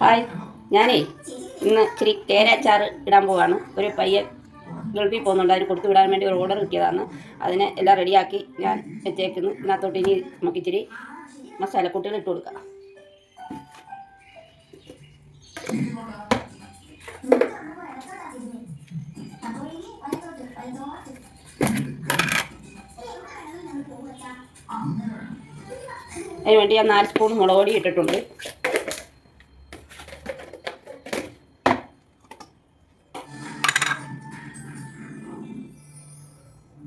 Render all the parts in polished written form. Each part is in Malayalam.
ഹായ്, ഞാനേ ഇന്ന് ഇച്ചിരി കേരച്ചാർ ഇടാൻ പോവാണ്. ഒരു പയ്യൻ ഗൾഫിൽ പോകുന്നുണ്ട്, അതിന് കൊടുത്തു വിടാൻ വേണ്ടി ഒരു ഓർഡർ കിട്ടിയതാണ്. അതിനെ എല്ലാം റെഡിയാക്കി ഞാൻ വെച്ചേക്കുന്നു. ഇതിനകത്തോട്ട് ഇനി നമുക്ക് ഇച്ചിരി മസാലക്കൂട്ടുകൾ ഇട്ട് കൊടുക്കാം. അതിനുവേണ്ടി ഞാൻ 4 സ്പൂൺ മുളക് പൊടി ഇട്ടിട്ടുണ്ട്.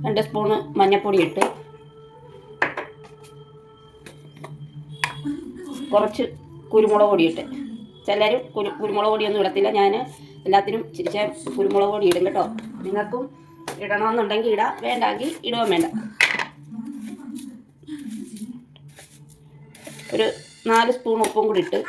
2 സ്പൂണ് മഞ്ഞൾപ്പൊടി ഇട്ട്, കുറച്ച് കുരുമുളക് പൊടി ഇട്ട്. ചിലർ കുരുമുളക് പൊടിയൊന്നും ഇടത്തില്ല, ഞാൻ എല്ലാത്തിനും ചിരിച്ച കുരുമുളക് പൊടി ഇടും കേട്ടോ. നിങ്ങൾക്കും ഇടണമെന്നുണ്ടെങ്കിൽ ഇടാം, വേണ്ടെങ്കിൽ ഇടുകയും വേണ്ട. ഒരു 4 സ്പൂൺ ഉപ്പും കൂടി ഇട്ട്.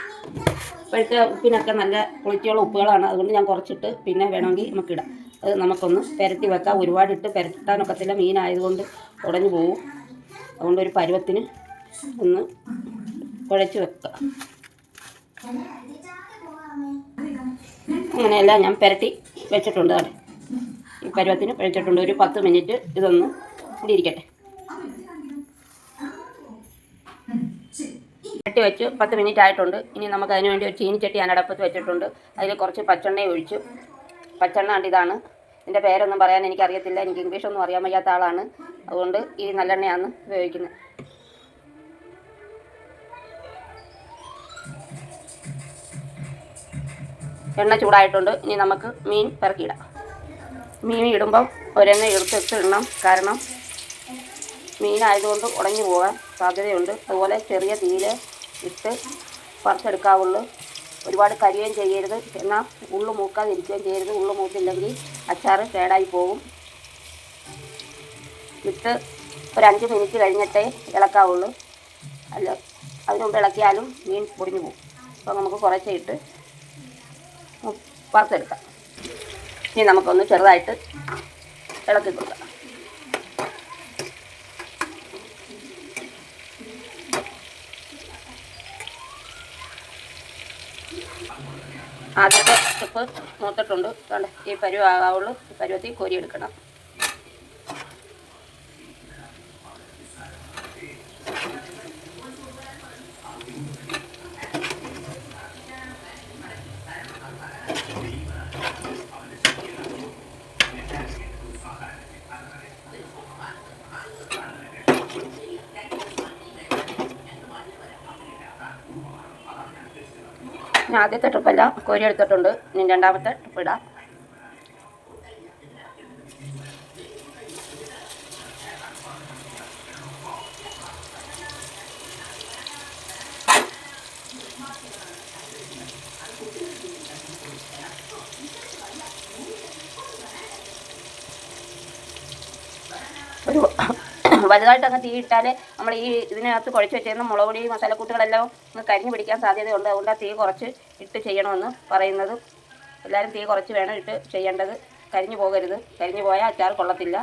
ഇപ്പോഴത്തെ ഉപ്പിനൊക്കെ നല്ല ക്വാളിറ്റിയുള്ള ഉപ്പുകളാണ്, അതുകൊണ്ട് ഞാൻ കുറച്ചിട്ട് പിന്നെ വേണമെങ്കിൽ നമുക്കിടാം. അത് നമുക്കൊന്ന് പുരട്ടി വെക്കാം. ഒരുപാടിട്ട് പുരട്ടാനൊക്കത്തില്ല, മീനായതുകൊണ്ട് ഉടഞ്ഞു പോകും. അതുകൊണ്ട് ഒരു പരുവത്തിന് ഒന്ന് കുഴച്ച് വെക്കുക. അങ്ങനെയെല്ലാം ഞാൻ പുരട്ടി വെച്ചിട്ടുണ്ട്. ഈ പരുവത്തിന് കുഴച്ചിട്ടുണ്ട്. ഒരു 10 മിനിറ്റ് ഇതൊന്ന് ഇവിടെ ഇരിക്കട്ടെ. ചട്ടി വെച്ച് 10 മിനിറ്റ് ആയിട്ടുണ്ട്. ഇനി നമുക്ക് അതിന് വേണ്ടി ഒരു ചീനിച്ചട്ടി ഞാൻ അടുപ്പത്ത് വെച്ചിട്ടുണ്ട്. അതിൽ കുറച്ച് പച്ചെണ്ണ ഒഴിച്ചു. പച്ചെണ്ണ കണ്ട് ഇതാണ്. ഇതിൻ്റെ പേരൊന്നും പറയാൻ എനിക്കറിയത്തില്ല, എനിക്ക് ഇംഗ്ലീഷൊന്നും അറിയാൻ വയ്യാത്ത ആളാണ്. അതുകൊണ്ട് ഈ നല്ലെണ്ണയാണ് ഉപയോഗിക്കുന്നത്. എണ്ണ ചൂടായിട്ടുണ്ട്. ഇനി നമുക്ക് മീൻ പെറുക്കിയിടാം. മീൻ ഇടുമ്പം ഒരെണ്ണ എടുത്ത് ഇടണം, കാരണം മീനായതുകൊണ്ട് ഉടഞ്ഞു പോകാൻ സാധ്യതയുണ്ട്. അതുപോലെ ചെറിയ തീയിൽ ഇട്ട് പറിച്ചെടുക്കാവുള്ളൂ. ഒരുപാട് കരിയുകയും ചെയ്യരുത്, എന്നാൽ ഉള്ളു മൂക്കാതിരിക്കുകയും ചെയ്യരുത്. ഉള്ളു മൂത്തില്ലെങ്കിൽ അച്ചാർ കേടായി പോകും. ഇട്ട് ഒരു 5 മിനിറ്റ് കഴിഞ്ഞിട്ടേ ഇളക്കാവുള്ളൂ, അല്ല അതിന് മുമ്പ് ഇളക്കിയാലും മീൻ പൊടിഞ്ഞു പോകും. അപ്പോൾ നമുക്ക് കുറച്ചിട്ട് വറുത്തെടുക്കാം. ഇനി നമുക്കൊന്ന് ചെറുതായിട്ട് ഇളക്കി കൊടുക്കാം. ആദ്യത്തെ സ്റ്റെപ്പ് മൂത്തിട്ടുണ്ട്. കണ്ട് ഈ പരുവാവുള്ളൂ. ഈ പരുവത്തിൽ കോരിയെടുക്കണം. ആദ്യത്തെ ട്രിപ്പെല്ലാം കോരിയെടുത്തിട്ടുണ്ട്. ഇനി രണ്ടാമത്തെ ട്രിപ്പ് ഇടാം. ഒരു വലുതായിട്ട് അങ്ങ് തീയിട്ടാൽ നമ്മൾ ഈ ഇതിനകത്ത് കുഴച്ച് വെച്ചിരുന്ന മുളക് പൊടി മസാലക്കൂട്ടുകളെല്ലാം ഒന്ന് കരിഞ്ഞ് പിടിക്കാൻ സാധ്യതയുണ്ട്. അതുകൊണ്ട് ആ തീ കുറച്ച് ഇട്ട് ചെയ്യണമെന്ന് പറയുന്നത്. എല്ലാവരും തീ കുറച്ച് വേണം ഇട്ട് ചെയ്യേണ്ടത്. കരിഞ്ഞു പോകരുത്, കരിഞ്ഞു പോയാൽ അച്ചാർ കൊള്ളത്തില്ല.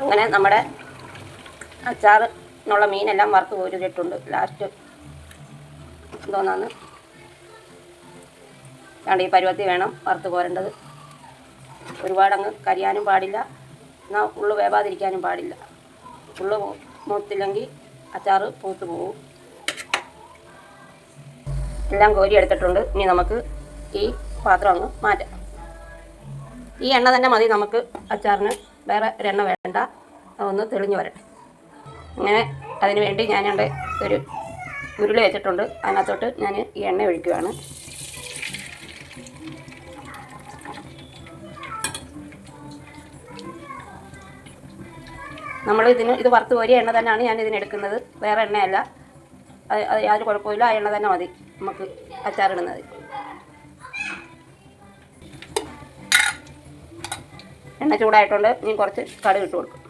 അങ്ങനെ നമ്മുടെ അച്ചാറിനുള്ള മീനെല്ലാം വറുത്ത് കോരിയിട്ടുണ്ട്. ലാസ്റ്റ് എന്തോന്നാന്ന് ഈ പരുവത്തിൽ വേണം വറുത്ത് കോരേണ്ടത്. ഒരുപാടങ്ങ് കരിയാനും പാടില്ല, എന്നാൽ ഉള്ളു വേവാതിരിക്കാനും പാടില്ല. ഉള്ളു മൂത്തില്ലെങ്കിൽ അച്ചാർ പൂത്ത് പോകും. എല്ലാം കോരി എടുത്തിട്ടുണ്ട്. ഇനി നമുക്ക് ഈ പാത്രം അങ്ങ് മാറ്റാം. ഈ എണ്ണ തന്നെ മതി നമുക്ക് അച്ചാറിന്, വേറെ ഒരെണ്ണ വേണ്ട. അതൊന്ന് തെളിഞ്ഞു വരട്ടെ. അങ്ങനെ അതിന് വേണ്ടി ഞാൻ ഒരു ഉരുളി വെച്ചിട്ടുണ്ട്. അതിനകത്തോട്ട് ഞാൻ ഈ എണ്ണ ഒഴിക്കുകയാണ്. ഇത് വറുത്ത് കോരിയ എണ്ണ തന്നെയാണ് ഞാൻ ഇതിനെടുക്കുന്നത്, വേറെ എണ്ണയല്ല. അത് യാതൊരു കുഴപ്പമില്ല, ആ എണ്ണ തന്നെ മതി നമുക്ക് അച്ചാറിടുന്നത്. എണ്ണ ചൂടായിട്ടുണ്ട്. ഇനി കുറച്ച് കടുക് ഇട്ട് കൊടുക്കും.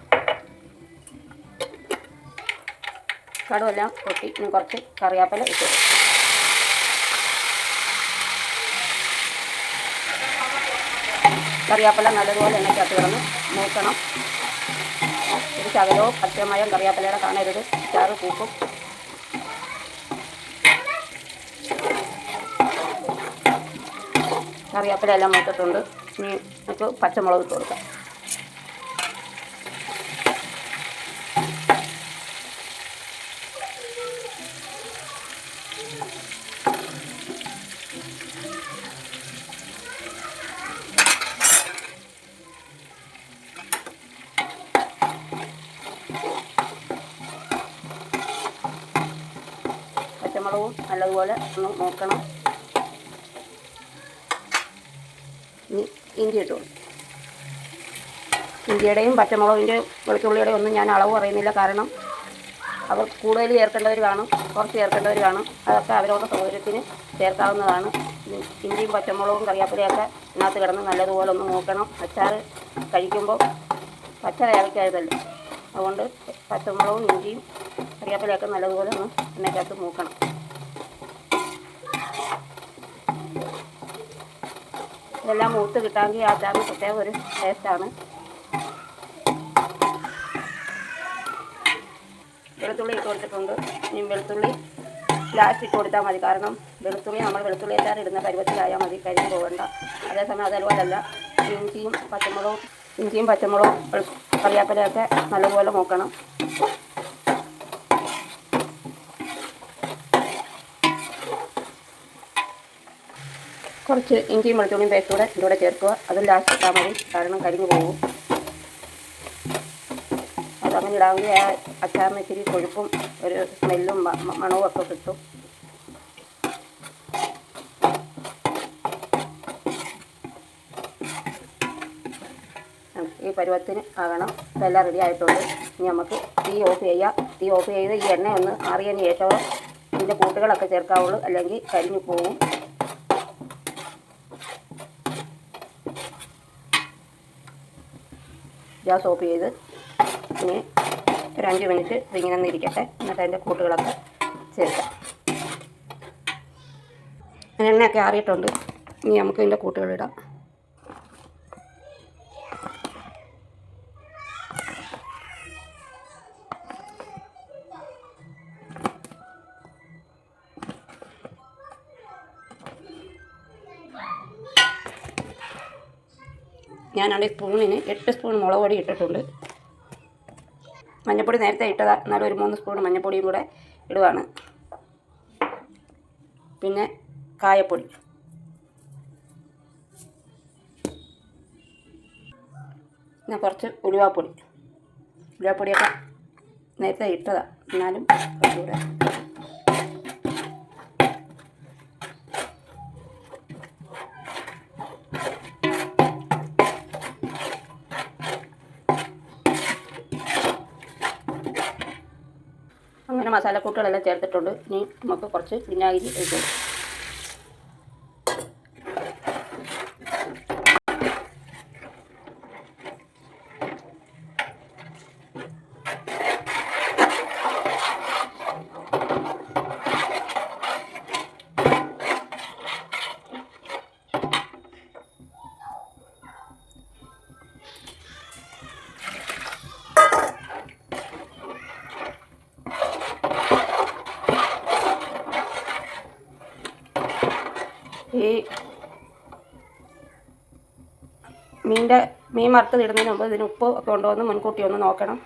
കടുവെല്ലാം പൊട്ടി. ഇനി കുറച്ച് കറിവേപ്പില ഇട്ട് കൊടുക്കും. കറിവേപ്പില നല്ലതുപോലെ എണ്ണയ്ക്കകത്ത് കിടന്ന് മൂക്കണം. ഒരു ശകലവും അച്ഛമയം കറിവേപ്പിലയുടെ കാണരുത്, ചാറ് പൂക്കും. കറിവേപ്പില എല്ലാം മൂത്തിട്ടുണ്ട്. ഇനി നമുക്ക് പച്ചമുളക് ഇട്ട് കൊടുക്കാം. പച്ചമുളകും നല്ലതുപോലെ ഒന്ന് നോക്കണം. ഇനി ഇഞ്ചി ഇട്ടു. ഇഞ്ചിയുടെയും പച്ചമുളകിൻ്റെയും വെളുത്തുള്ളിയുടെയും ഒന്നും ഞാൻ അളവ് പറയുന്നില്ല. കാരണം അവർ കൂടുതൽ ചേർക്കേണ്ടവർ കാണും, കുറച്ച് ചേർക്കേണ്ടവർ കാണും. അതൊക്കെ അവരവരുടെ സൗകര്യത്തിന് ചേർക്കാവുന്നതാണ്. ഇഞ്ചിയും പച്ചമുളകും കറിവേപ്പിലയൊക്കെ ഇതിനകത്ത് കിടന്ന് നല്ലതുപോലെ ഒന്ന് നോക്കണം. അച്ചാർ കഴിക്കുമ്പോൾ പച്ച വേവിക്കരുതല്ലോ. അതുകൊണ്ട് പച്ചമുളകും ഇഞ്ചിയും കറിവേപ്പിലയൊക്കെ നല്ലതുപോലെ ഒന്ന് എണ്ണയ്ക്കകത്ത് മൂക്കണം. ഇതെല്ലാം മൂത്ത് കിട്ടാമെങ്കിൽ ആ അച്ചാറിന് പ്രത്യേക ഒരു ടേസ്റ്റാണ്. വെളുത്തുള്ളി ഇട്ട് കൊടുത്തിട്ടുണ്ട്. ഇനി വെളുത്തുള്ളി ലാസ്റ്റ് ഇട്ട് കൊടുത്താൽ മതി. കാരണം വെളുത്തുള്ളി നമ്മൾ വെളുത്തുള്ളി അച്ചാർ ഇടുന്ന പരുവത്തിലായാൽ മതി, കരിഞ്ഞു പോകണ്ട. അതേസമയം അതേപോലല്ല, ഇഞ്ചിയും പച്ചമുളകും കറിവേപ്പിലയൊക്കെ നല്ലപോലെ നോക്കണം. കുറച്ച് ഇഞ്ചിയും വെളുത്തുള്ളിയും പേസ്റ്റൂടെ ഇതിലൂടെ ചേർക്കുക. അത് ലാസ്റ്റ് ഇട്ടാൽ മതി, കാരണം കരിഞ്ഞു പോകും. അതങ്ങനെ ഇടാമെങ്കിൽ ആ അച്ചാറിന് ഇച്ചിരി കൊഴുപ്പും ഒരു സ്മെല്ലും മണവും ഒക്കെ കിട്ടും. ഈ പരുവത്തിന് ആകണം. ഇതെല്ലാം റെഡി ആയിട്ടുണ്ട്. ഇനി നമുക്ക് തീ ഓഫ് ചെയ്യാം. തീ ഓഫ് ചെയ്ത് ഈ എണ്ണ ഒന്ന് ആറിയതിന് ശേഷം ഇതിൻ്റെ കൂട്ടുകളൊക്കെ ചേർക്കാവുള്ളൂ, അല്ലെങ്കിൽ കരിഞ്ഞു പോകും. ഗ്യാസ് ഓഫ് ചെയ്ത് ഇനി ഒരു 5 മിനിറ്റ് ഇതിങ്ങനെ ഒന്ന് ഇരിക്കട്ടെ. എന്നിട്ട് അതിൻ്റെ കൂട്ടുകളൊക്കെ ചേർക്കാം. എണ്ണയൊക്കെ ആറിയിട്ടുണ്ട്. ഇനി നമുക്ക് ഇതിൻ്റെ കൂട്ടുകളിടാം. ഞാനാണെങ്കിൽ സ്പൂണിന് 8 സ്പൂൺ മുളക് പൊടി ഇട്ടിട്ടുണ്ട്. മഞ്ഞൾപ്പൊടി നേരത്തെ ഇട്ടതാ, എന്നാലും ഒരു 3 സ്പൂൺ മഞ്ഞൾപ്പൊടിയും കൂടെ ഇടുവാണ്. പിന്നെ കായപ്പൊടി, പിന്നെ കുറച്ച് ഉലുവാപ്പൊടിയൊക്കെ നേരത്തെ ഇട്ടതാ, എന്നാലും കുറച്ചുകൂടെ. അങ്ങനെ മസാലക്കൂട്ടുകളെല്ലാം ചേർത്തിട്ടുണ്ട്. ഇനി നമുക്ക് കുറച്ച് വിനാഗിരി ഒഴിച്ചു കൊടുക്കാം. ഈ മീൻ വറുത്തതിടുന്നതിന് മുമ്പ് ഇതിന് ഉപ്പ് ഒക്കെ ഉണ്ടോ എന്ന് മുൻകൂട്ടി ഒന്ന് നോക്കണം.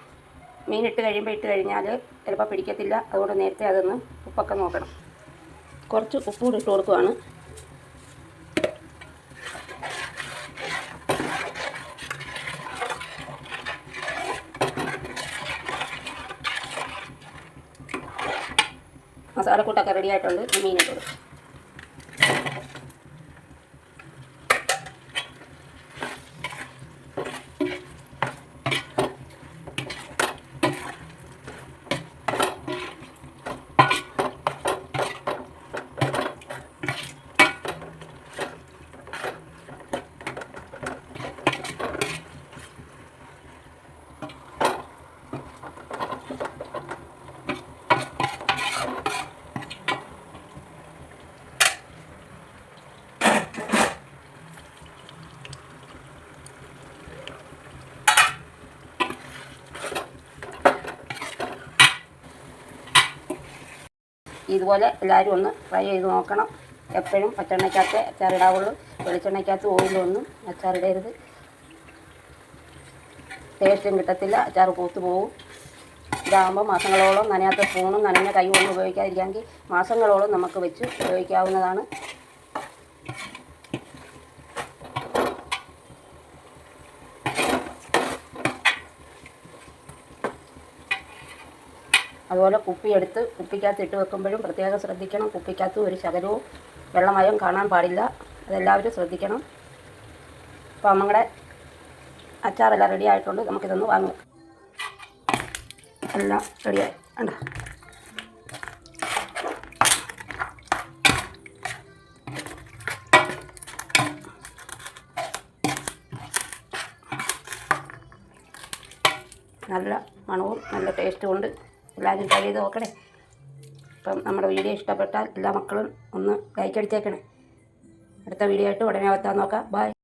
മീൻ ഇട്ട് കഴിഞ്ഞാൽ ചിലപ്പോൾ പിടിക്കത്തില്ല. അതുകൊണ്ട് നേരത്തെ അതൊന്ന് ഉപ്പൊക്കെ നോക്കണം. കുറച്ച് ഉപ്പ് കൂടി ഇട്ട് കൊടുക്കുകയാണ്. മസാലക്കൂട്ടൊക്കെ റെഡി ആയിട്ടുണ്ട്. മീൻ ഇട്ട് കൊടുക്കും. ഇതുപോലെ എല്ലാവരും ഒന്ന് ട്രൈ ചെയ്ത് നോക്കണം. എപ്പോഴും പച്ചെണ്ണയ്ക്കകത്ത് അച്ചാറിടാവുള്ളൂ. വെളിച്ചെണ്ണയ്ക്കകത്ത് ഓയിലൊന്നും അച്ചാറിടരുത്. ടേസ്റ്റും കിട്ടത്തില്ല, അച്ചാർ പൂത്ത് പോകും. ഇതാകുമ്പോൾ മാസങ്ങളോളം നനയാത്ത സ്പൂണും നനഞ്ഞ കൈ ഒന്നും ഉപയോഗിക്കാതിരിക്കാമെങ്കിൽ മാസങ്ങളോളം നമുക്ക് വെച്ച് ഉപയോഗിക്കാവുന്നതാണ്. അതുപോലെ കുപ്പിയെടുത്ത് കുപ്പിക്കകത്ത് ഇട്ട് വെക്കുമ്പോഴും പ്രത്യേകം ശ്രദ്ധിക്കണം. കുപ്പിക്കകത്ത് ഒരു ശകലവും വെള്ളമയം കാണാൻ പാടില്ല. അതെല്ലാവരും ശ്രദ്ധിക്കണം. അപ്പോൾ നമ്മുടെ അച്ചാറെല്ലാം റെഡി ആയിട്ടുണ്ട്. നമുക്കിതൊന്ന് വാങ്ങി വെക്കാം. എല്ലാം റെഡിയായി കണ്ടോ. നല്ല മണവും നല്ല ടേസ്റ്റും ഉണ്ട്. എല്ലാവരും ട്രൈ ചെയ്ത് നോക്കണേ. അപ്പം നമ്മുടെ വീഡിയോ ഇഷ്ടപ്പെട്ടാൽ എല്ലാ മക്കളും ഒന്ന് ലൈക്ക് അടിച്ചേക്കണേ. അടുത്ത വീഡിയോ ആയിട്ട് ഉടനെ എത്താൻ നോക്കാം. ബൈ.